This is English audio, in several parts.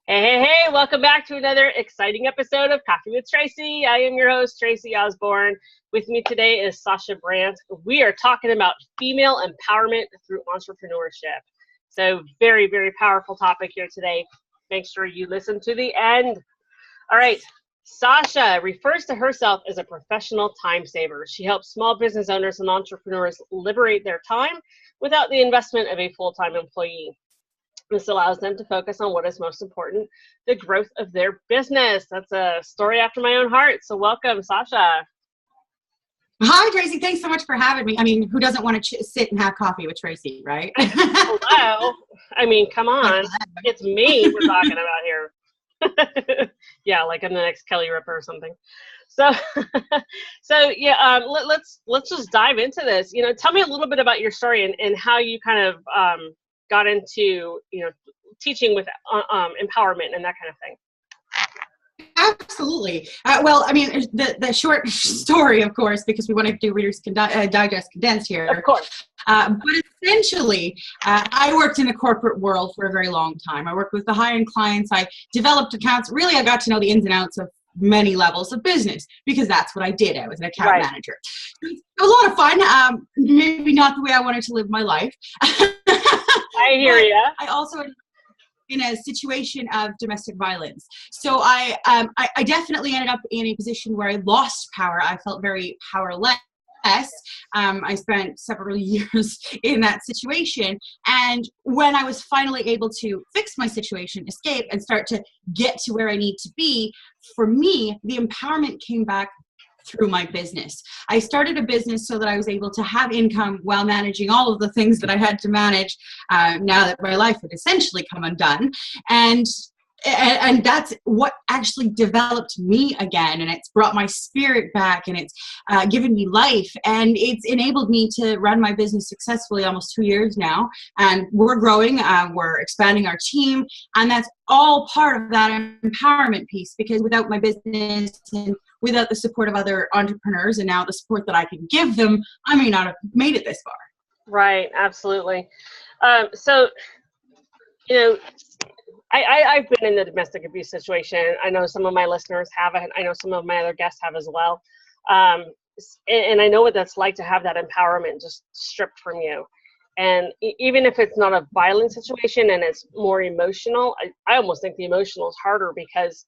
Welcome back to another exciting episode of Coffee with Tracey. I am your host, Tracey Osborne. With me today is Sacha Brant. We are talking about female empowerment through entrepreneurship. So very, very powerful topic here today. Make sure you listen to the end. All right. Sacha refers to herself as a professional time saver. She helps small business owners and entrepreneurs liberate their time without the investment of a full-time employee. This allows them to focus on what is most important, the growth of their business. That's a story after my own heart. So welcome, Sacha. Hi, Tracey. Thanks so much for having me. I mean, who doesn't want to sit and have coffee with Tracey, right? Hello. I mean, come on. It's me we're talking about here. Yeah, like in the next Kelly Ripa or something. So let's just dive into this. Tell me a little bit about your story and how you kind of got into, teaching with empowerment and that kind of thing. Absolutely. Well, I mean, the short story, of course, because we want to do Reader's Digest condensed here. Of course. But essentially, I worked in the corporate world for a very long time. I worked with the high-end clients. I developed accounts. Really, I got to know the ins and outs of many levels of business because that's what I did. I was an account manager. It was a lot of fun. Maybe not the way I wanted to live my life. I hear you. I also in a situation of domestic violence. So I definitely ended up in a position where I lost power. I felt very powerless. I spent several years in that situation. And when I was finally able to fix my situation, escape, and start to get to where I need to be, for me, the empowerment came back through my business. I started a business so that I was able to have income while managing all of the things that I had to manage now that my life had essentially come undone. And that's what actually developed me again, and it's brought my spirit back, and it's given me life, and it's enabled me to run my business successfully almost 2 years now, and we're growing, we're expanding our team, and that's all part of that empowerment piece, because without my business and without the support of other entrepreneurs and now the support that I can give them, I may not have made it this far. Right, absolutely. I've been in the domestic abuse situation. I know some of my listeners have, and I know some of my other guests have as well. And I know what that's like to have that empowerment just stripped from you. And even if it's not a violent situation and it's more emotional, I almost think the emotional is harder, because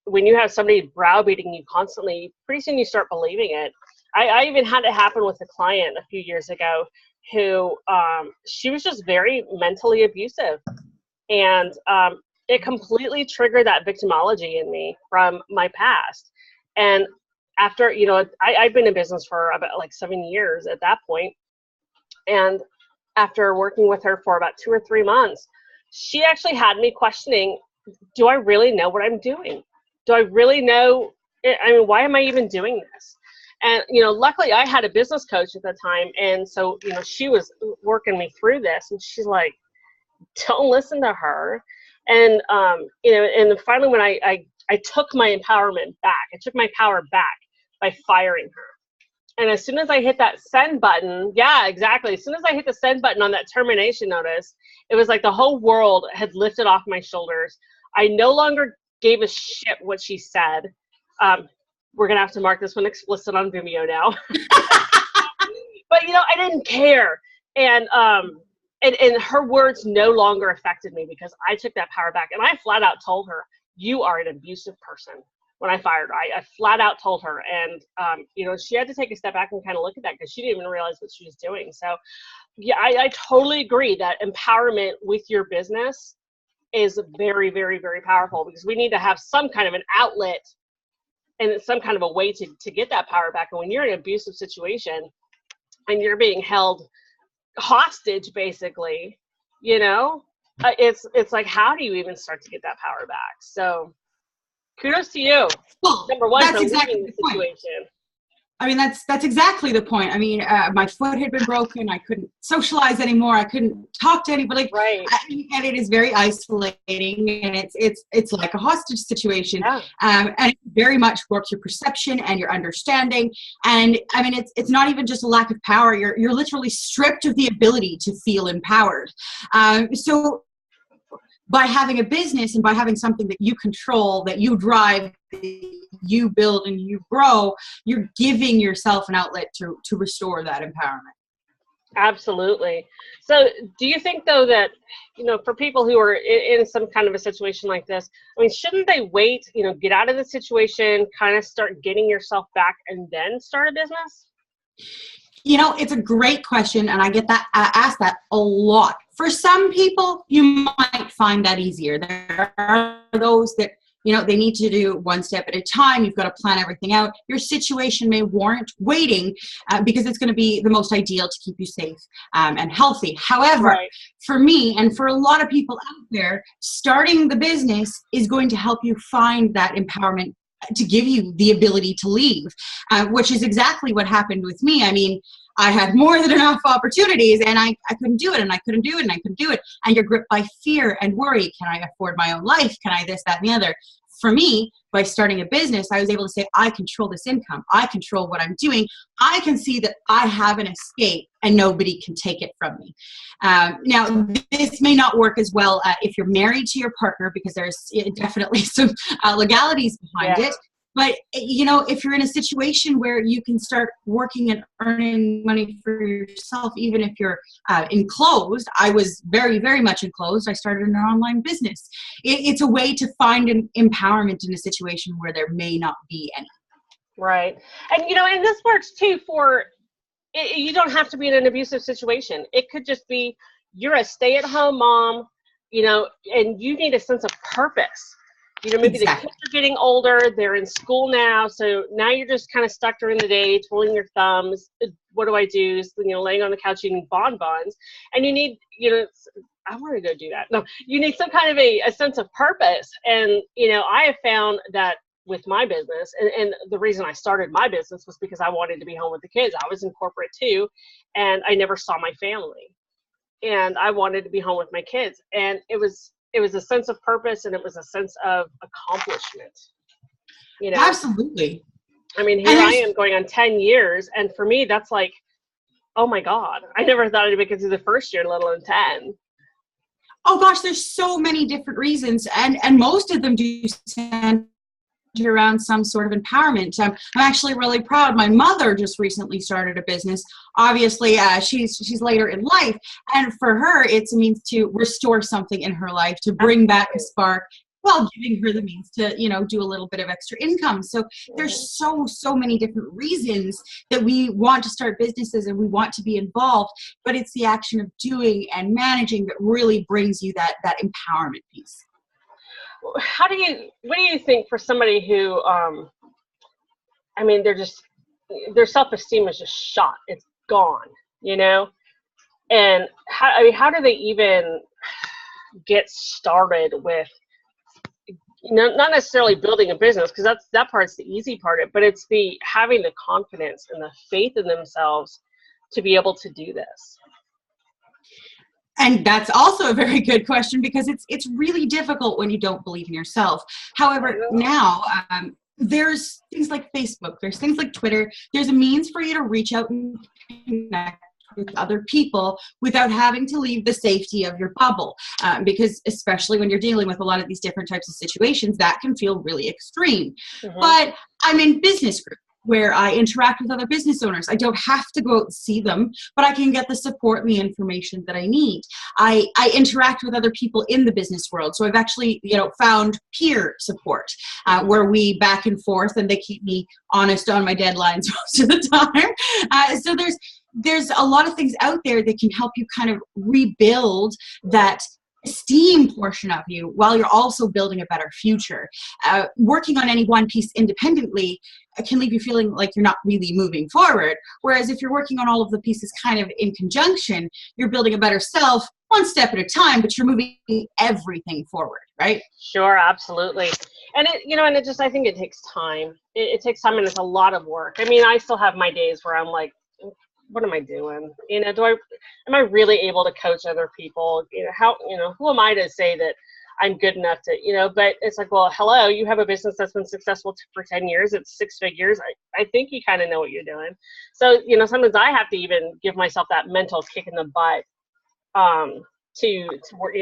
when you have somebody browbeating you constantly, pretty soon you start believing it. I even had it happen with a client a few years ago who she was just very mentally abusive. And it completely triggered that victimology in me from my past. And after, I'd been in business for about like 7 years at that point. And after working with her for about 2 or 3 months, she actually had me questioning, do I really know what I'm doing? Do I really know? I mean, why am I even doing this? And, luckily I had a business coach at the time. And so, she was working me through this, and she's like, don't listen to her. And, and finally when I took my empowerment back, I took my power back by firing her. And as soon as I hit that send button, yeah, exactly. As soon as I hit the send button on that termination notice, it was like the whole world had lifted off my shoulders. I no longer gave a shit what she said. We're going to have to mark this one explicit on Vimeo now. But, I didn't care. And her words no longer affected me because I took that power back. And I flat out told her, you are an abusive person. When I fired her, I flat out told her. And, she had to take a step back and kind of look at that because she didn't even realize what she was doing. So, yeah, I totally agree that empowerment with your business is very, very, very powerful, because we need to have some kind of an outlet and some kind of a way to get that power back. And when you're in an abusive situation and you're being held hostage, basically, it's like, how do you even start to get that power back? So kudos to you. Well, number one, that's for exactly leaving the situation. I mean, that's exactly the point. I mean, my foot had been broken. I couldn't socialize anymore. I couldn't talk to anybody. Right. And it is very isolating, and it's like a hostage situation. Yeah. And it very much warps your perception and your understanding. And I mean, it's not even just a lack of power. You're literally stripped of the ability to feel empowered. So by having a business and by having something that you control, that you drive, that you build and you grow, you're giving yourself an outlet to restore that empowerment. Absolutely. So do you think, though, that, for people who are in some kind of a situation like this, I mean, shouldn't they wait, get out of the situation, kind of start getting yourself back and then start a business? It's a great question, and I get that asked that a lot. For some people, you might find that easier. There are those that, they need to do one step at a time. You've got to plan everything out. Your situation may warrant waiting because it's going to be the most ideal to keep you safe and healthy. However, Right. For me and for a lot of people out there, starting the business is going to help you find that empowerment to give you the ability to leave, which is exactly what happened with me. I mean, I had more than enough opportunities, and I couldn't do it, and I couldn't do it, and I couldn't do it. And you're gripped by fear and worry. Can I afford my own life? Can I this, that, and the other? For me, by starting a business, I was able to say, I control this income. I control what I'm doing. I can see that I have an escape and nobody can take it from me. Now, this may not work as well if you're married to your partner, because there's definitely some legalities behind it. But, if you're in a situation where you can start working and earning money for yourself, even if you're enclosed, I was very, very much enclosed. I started an online business. It's a way to find an empowerment in a situation where there may not be any. Right. And, and this works too you don't have to be in an abusive situation. It could just be you're a stay-at-home mom, and you need a sense of purpose. Maybe the kids are getting older, they're in school now, so now you're just kind of stuck during the day, twiddling your thumbs. What do I do? Laying on the couch eating bonbons, and you need, I want to go do that. No, you need some kind of a sense of purpose. And, I have found that with my business, and the reason I started my business was because I wanted to be home with the kids. I was in corporate too, and I never saw my family, and I wanted to be home with my kids. And it was a sense of purpose, and it was a sense of accomplishment. Absolutely. I mean, here I am going on 10 years, and for me, that's like, oh my God, I never thought I'd make it through the first year, let alone 10. Oh gosh, there's so many different reasons, and most of them do center around some sort of empowerment. I'm actually really proud. My mother just recently started a business. Obviously, she's later in life, and for her, it's a means to restore something in her life, to bring back a spark, while giving her the means to, do a little bit of extra income. So there's so many different reasons that we want to start businesses and we want to be involved, but it's the action of doing and managing that really brings you that empowerment piece. What do you think for somebody who, I mean, their self-esteem is just shot. It's gone, and how do they even get started with, not necessarily building a business, because that part's the easy part, but it's the having the confidence and the faith in themselves to be able to do this? And that's also a very good question, because it's really difficult when you don't believe in yourself. However, now there's things like Facebook, there's things like Twitter, there's a means for you to reach out and connect with other people without having to leave the safety of your bubble. Because especially when you're dealing with a lot of these different types of situations, that can feel really extreme. Mm-hmm. But I'm in business groups where I interact with other business owners. I don't have to go out and see them, but I can get the support and the information that I need. I interact with other people in the business world. So I've actually, found peer support where we back and forth, and they keep me honest on my deadlines most of the time. So there's a lot of things out there that can help you kind of rebuild that esteem portion of you while you're also building a better future. Working on any one piece independently can leave you feeling like you're not really moving forward. Whereas if you're working on all of the pieces kind of in conjunction, you're building a better self one step at a time, but you're moving everything forward, right? Sure, absolutely. And I think it takes time. It takes time, and it's a lot of work. I mean, I still have my days where I'm like, what am I doing? Am I really able to coach other people? Who am I to say that I'm good enough to, but it's like, well, hello, you have a business that's been successful for 10 years. It's 6 figures. I think you kind of know what you're doing. So, sometimes I have to even give myself that mental kick in the butt, to work,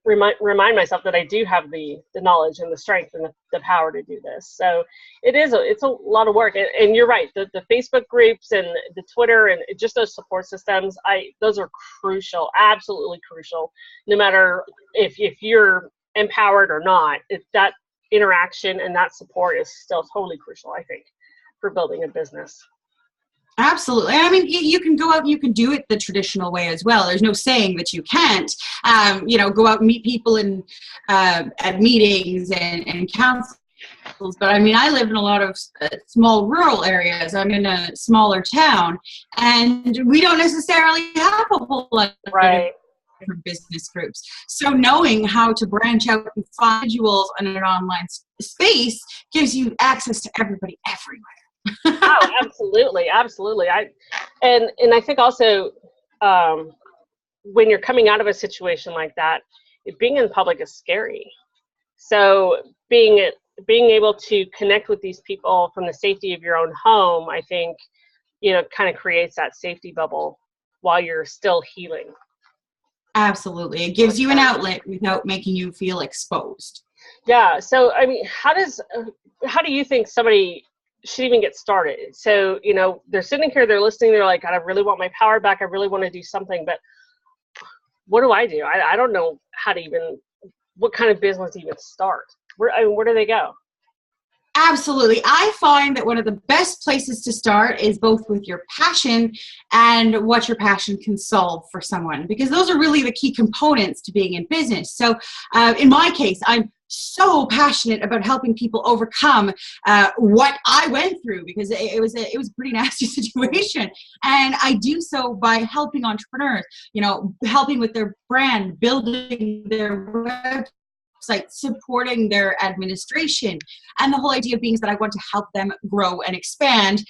remind myself that I do have the knowledge and the strength and the power to do this. So it's a lot of work. And you're right, the Facebook groups and the Twitter and just those support systems, those are crucial, absolutely crucial. No matter if you're empowered or not, that interaction and that support is still totally crucial, I think, for building a business. Absolutely. I mean, you can go out and you can do it the traditional way as well. There's no saying that you can't, go out and meet people at meetings and councils. But I mean, I live in a lot of small rural areas. I'm in a smaller town, and we don't necessarily have a whole lot of different business groups. So knowing how to branch out and find individuals in an online space gives you access to everybody everywhere. Oh, absolutely. And I think also when you're coming out of a situation like that, being in public is scary. So being able to connect with these people from the safety of your own home, I think, kind of creates that safety bubble while you're still healing. Absolutely. It gives you an outlet without making you feel exposed. Yeah. So, I mean, how do you think somebody should even get started? So, they're sitting here, they're listening, they're like, God, I really want my power back. I really want to do something, but what do? I don't know what kind of business to even start. Where do they go? Absolutely. I find that one of the best places to start is both with your passion and what your passion can solve for someone, because those are really the key components to being in business. So in my case, I'm so passionate about helping people overcome what I went through, because it was a pretty nasty situation. And I do so by helping entrepreneurs, helping with their brand, building their website, supporting their administration. And the whole idea being is that I want to help them grow and expand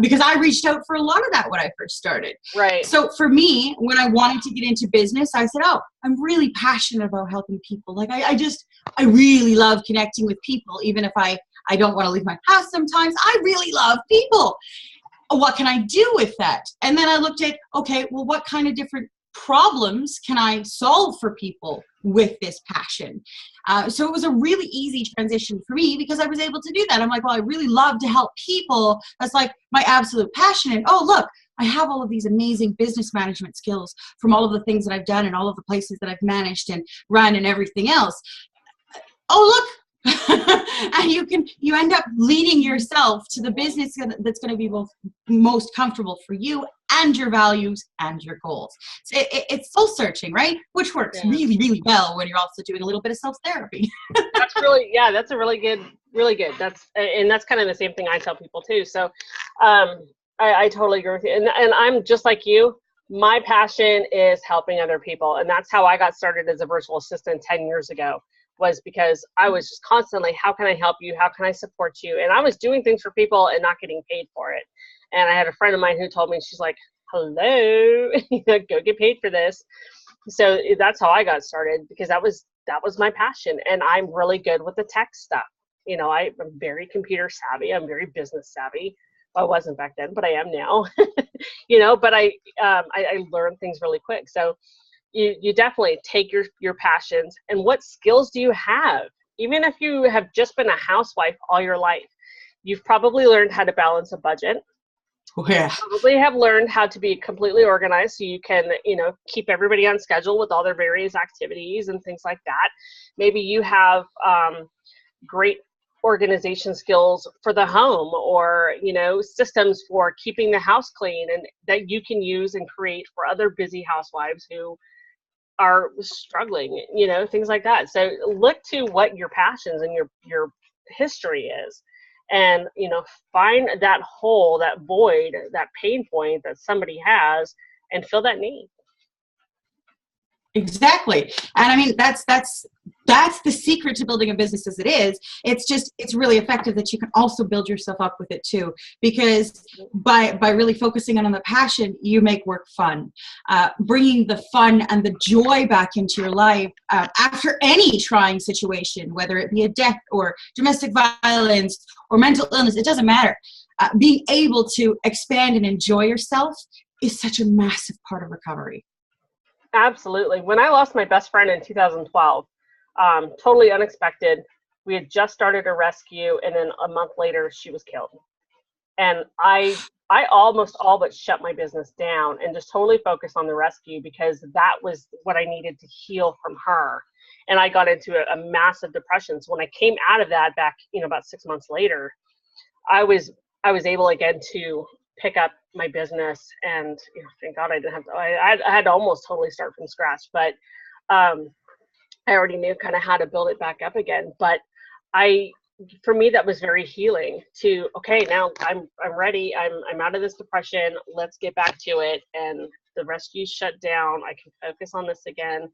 because I reached out for a lot of that when I first started. Right. So for me, when I wanted to get into business, I said, I'm really passionate about helping people. Like I really love connecting with people, even if I don't want to leave my house sometimes. I really love people. What can I do with that? And then I looked at, okay, well, what kind of different problems can I solve for people with this passion? So it was a really easy transition for me because I was able to do that. I'm like, well, I really love to help people. That's like my absolute passion. And look, I have all of these amazing business management skills from all of the things that I've done and all of the places that I've managed and run and everything else. Look. And you end up leading yourself to the business that's going to be both most comfortable for you and your values and your goals. So it's soul searching, right? Which works really, really well when you're also doing a little bit of self-therapy. That's a really good. That's kind of the same thing I tell people too. So I totally agree with you. And I'm just like you. My passion is helping other people. And that's how I got started as a virtual assistant 10 years ago. Was because I was just constantly, how can I help you? How can I support you? And I was doing things for people and not getting paid for it. And I had a friend of mine who told me, she's like, hello, go get paid for this. So that's how I got started, because that was my passion. And I'm really good with the tech stuff. I'm very computer savvy. I'm very business savvy. I wasn't back then, but I am now, but I learned things really quick. So you definitely take your passions and what skills do you have? Even if you have just been a housewife all your life, you've probably learned how to balance a budget. Yeah. Probably have learned how to be completely organized so you can, keep everybody on schedule with all their various activities and things like that. Maybe you have great organization skills for the home, or, systems for keeping the house clean, and that you can use and create for other busy housewives who are struggling, things like that. So look to what your passions and your history is, and, find that hole, that void, that pain point that somebody has, and fill that need. Exactly. And I mean, that's the secret to building a business as it is. It's really effective that you can also build yourself up with it too, because by really focusing on the passion, you make work fun. Bringing the fun and the joy back into your life after any trying situation, whether it be a death or domestic violence or mental illness, it doesn't matter. Being able to expand and enjoy yourself is such a massive part of recovery. Absolutely. When I lost my best friend in 2012, totally unexpected. We had just started a rescue, and then a month later, she was killed. And I almost all but shut my business down and just totally focused on the rescue, because that was what I needed to heal from her. And I got into a massive depression. So when I came out of that back, about 6 months later, I was able again to pick up my business, and thank God I didn't have to. I had to almost totally start from scratch, but I already knew kind of how to build it back up again. But for me, that was very healing to, okay, now I'm ready. I'm out of this depression. Let's get back to it. And the rescue shut down. I can focus on this again.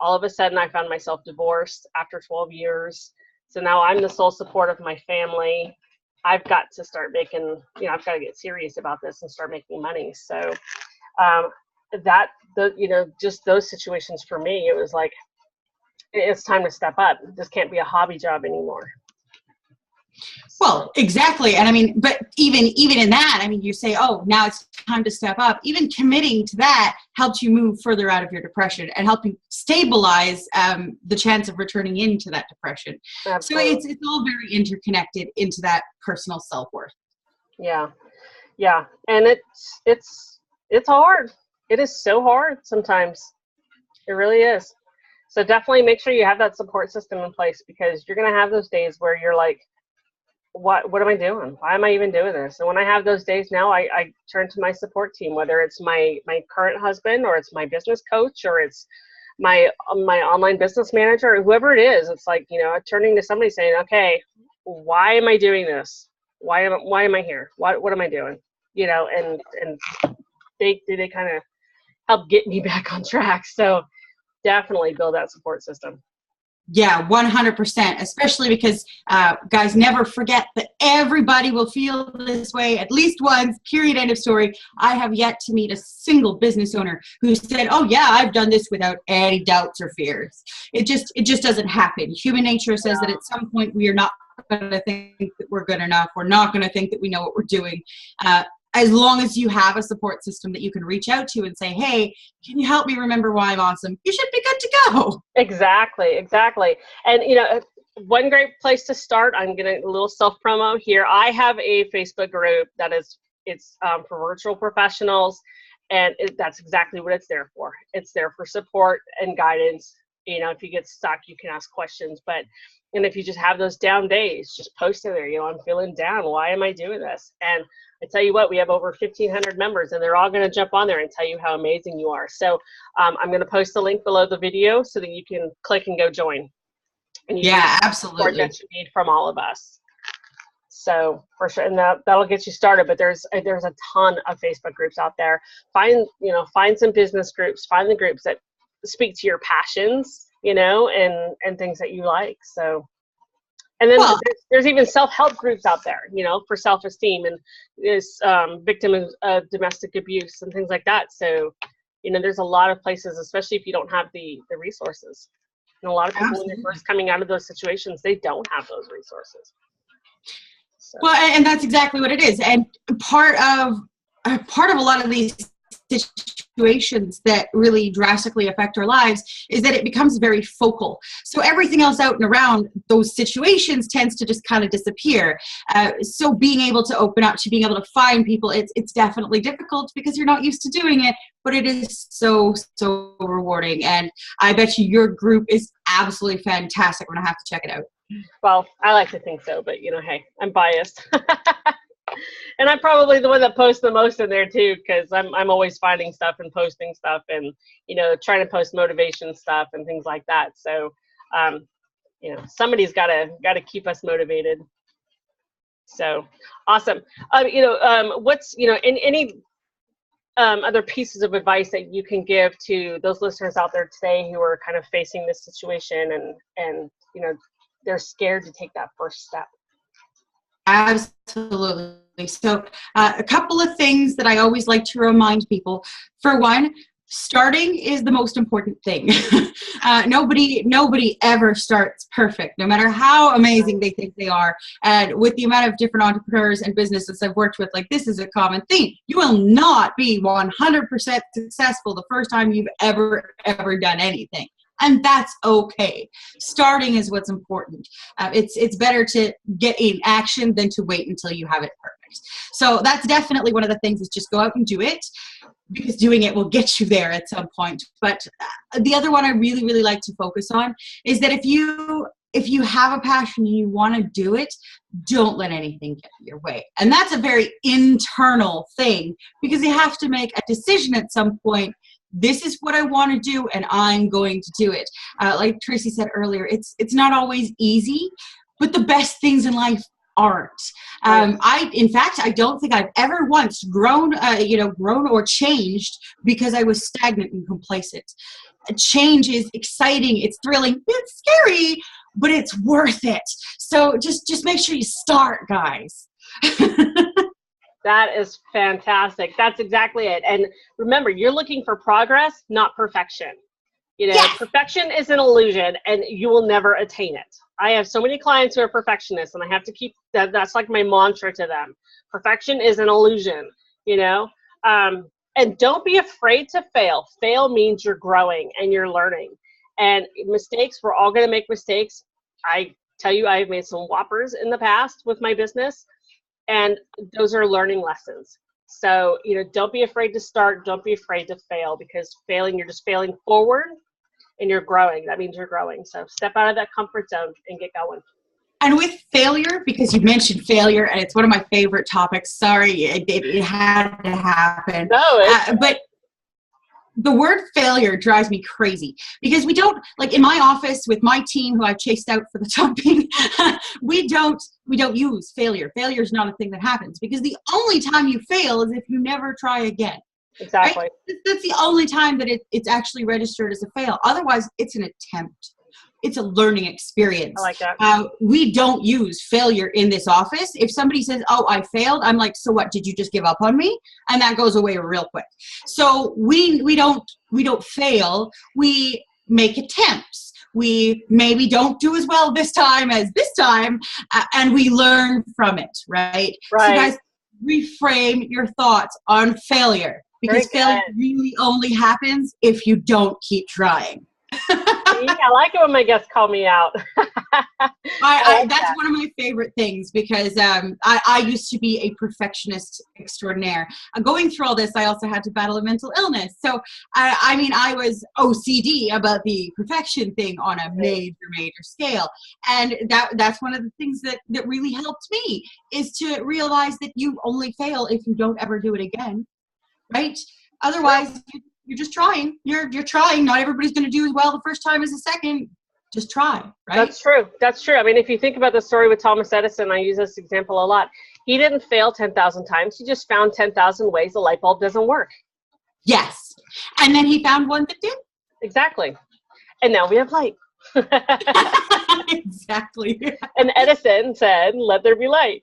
All of a sudden, I found myself divorced after 12 years. So now I'm the sole support of my family. I've got to start making, I've got to get serious about this and start making money. So just those situations for me, it was like, it's time to step up. This can't be a hobby job anymore. Well, exactly. And I mean, but even in that, I mean, you say, oh, now it's time to step up. Even committing to that helps you move further out of your depression and help you stabilize the chance of returning into that depression. Absolutely. So it's all very interconnected into that personal self-worth. Yeah. Yeah. And it's hard. It is so hard sometimes. It really is. So definitely make sure you have that support system in place, because you're going to have those days where you're like, what am I doing? Why am I even doing this? And when I have those days now, I turn to my support team, whether it's my current husband, or it's my business coach, or it's my online business manager, or whoever it is. It's like, turning to somebody saying, okay, why am I doing this? Why am I here? What am I doing? And they kind of help get me back on track. So definitely build that support system. Yeah, 100%, especially because guys, never forget that everybody will feel this way at least once, period, end of story. I have yet to meet a single business owner who said, oh yeah, I've done this without any doubts or fears. It just doesn't happen. Human nature says that at some point we are not going to think that we're good enough. We're not going to think that we know what we're doing. As long as you have a support system that you can reach out to and say, hey, can you help me remember why I'm awesome? You should be good to go. Exactly. And, one great place to start, I'm going to a little self-promo here. I have a Facebook group that it's for virtual professionals, and that's exactly what it's there for. It's there for support and guidance. If you get stuck, you can ask questions, and if you just have those down days, just post in there, I'm feeling down. Why am I doing this? And I tell you what, we have over 1,500 members, and they're all going to jump on there and tell you how amazing you are. So I'm going to post the link below the video so that you can click and go join. And you can absolutely. Support that you need from all of us. So for sure, and that'll get you started. But there's a ton of Facebook groups out there. Find some business groups. Find the groups that speak to your passions, and things that you like. So. And then there's even self-help groups out there, for self-esteem and this victim of domestic abuse and things like that. So, there's a lot of places, especially if you don't have the resources. And a lot of people, Absolutely. When they're first coming out of those situations, they don't have those resources. So. Well, and that's exactly what it is. And part of a lot of these situations that really drastically affect our lives is that it becomes very focal. So everything else out and around those situations tends to just kind of disappear. So being able to open up, to being able to find people, it's definitely difficult because you're not used to doing it, but it is so rewarding. And I bet you your group is absolutely fantastic. I'm going to have to check it out. Well, I like to think so, but hey, I'm biased. And I'm probably the one that posts the most in there too, because I'm always finding stuff and posting stuff, and trying to post motivation stuff and things like that. So somebody's got to keep us motivated. So awesome. What's any other pieces of advice that you can give to those listeners out there today who are kind of facing this situation and they're scared to take that first step? Absolutely. So a couple of things that I always like to remind people. For one, starting is the most important thing. Nobody ever starts perfect, no matter how amazing they think they are. And with the amount of different entrepreneurs and businesses I've worked with, like, this is a common theme. You will not be 100% successful the first time you've ever done anything. And that's okay. Starting is what's important. It's better to get in action than to wait until you have it perfect. So that's definitely one of the things, is just go out and do it, because doing it will get you there at some point. But the other one I really, really like to focus on is that if you have a passion and you want to do it, don't let anything get in your way. And that's a very internal thing, because you have to make a decision at some point. This is what I want to do, and I'm going to do it. Like Tracey said earlier, it's not always easy, but the best things in life aren't. In fact, I don't think I've ever once grown or changed because I was stagnant and complacent. Change is exciting, it's thrilling, it's scary, but it's worth it. So just make sure you start, guys. That is fantastic. That's exactly it. And remember, you're looking for progress, not perfection. Yes. Perfection is an illusion, and you will never attain it. I have so many clients who are perfectionists, and I have to keep that. That's like my mantra to them. Perfection is an illusion, and don't be afraid to fail. Fail means you're growing and you're learning. And mistakes, we're all going to make mistakes. I tell you, I've made some whoppers in the past with my business. And those are learning lessons. So, don't be afraid to start. Don't be afraid to fail, because failing, you're just failing forward and you're growing. That means you're growing. So step out of that comfort zone and get going. And with failure, because you mentioned failure, and it's one of my favorite topics. Sorry, it had to happen. No, but the word failure drives me crazy, because we don't, like in my office with my team who I've chased out for the time being, we don't use failure. Failure is not a thing that happens, because the only time you fail is if you never try again. Exactly. Right? That's the only time that it's actually registered as a fail. Otherwise, it's an attempt. It's a learning experience. I like that. We don't use failure in this office. If somebody says, "Oh, I failed," I'm like, "So what? Did you just give up on me?" And that goes away real quick. So we don't fail. We make attempts. We maybe don't do as well this time as this time, and we learn from it. Right. Right. So guys, reframe your thoughts on failure, because failure really only happens if you don't keep trying. I like it when my guests call me out. That's one of my favorite things, because I used to be a perfectionist extraordinaire. Going through all this, I also had to battle a mental illness. So, I was OCD about the perfection thing on a major scale. And that's one of the things that really helped me, is to realize that you only fail if you don't ever do it again, right? Otherwise, you're just trying. You're trying. Not everybody's going to do as well the first time as the second. Just try, right? That's true. That's true. I mean, if you think about the story with Thomas Edison, I use this example a lot. He didn't fail 10,000 times. He just found 10,000 ways the light bulb doesn't work. Yes. And then he found one that did. Exactly. And now we have light. Exactly. And Edison said, "Let there be light."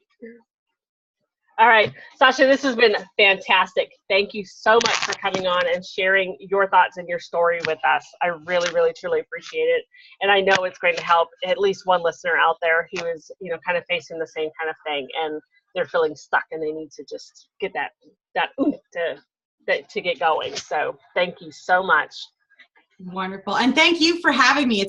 All right, Sacha, this has been fantastic. Thank you so much for coming on and sharing your thoughts and your story with us. I really, really, truly appreciate it. And I know it's going to help at least one listener out there who is, kind of facing the same kind of thing, and they're feeling stuck and they need to just get that oomph to get going. So thank you so much. Wonderful. And thank you for having me.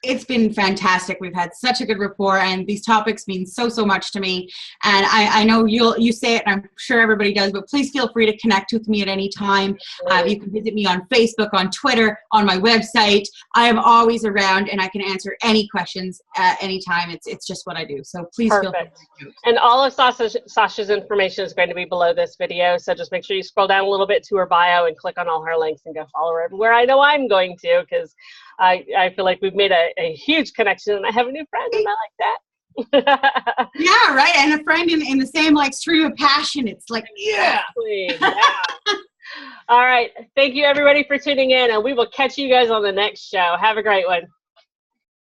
It's been fantastic. We've had such a good rapport, and these topics mean so much to me. And I know you say it, and I'm sure everybody does, but please feel free to connect with me at any time. You can visit me on Facebook, on Twitter, on my website. I am always around, and I can answer any questions at any time. It's just what I do. So please feel free to do. And all of Sacha's information is going to be below this video. So just make sure you scroll down a little bit to her bio and click on all her links and go follow her everywhere. I know I'm going to, because I feel like we've made a huge connection, and I have a new friend, and I like that. Yeah, right. And a friend in the same stream of passion. It's like, yeah. Exactly. Yeah. All right. Thank you, everybody, for tuning in, and we will catch you guys on the next show. Have a great one.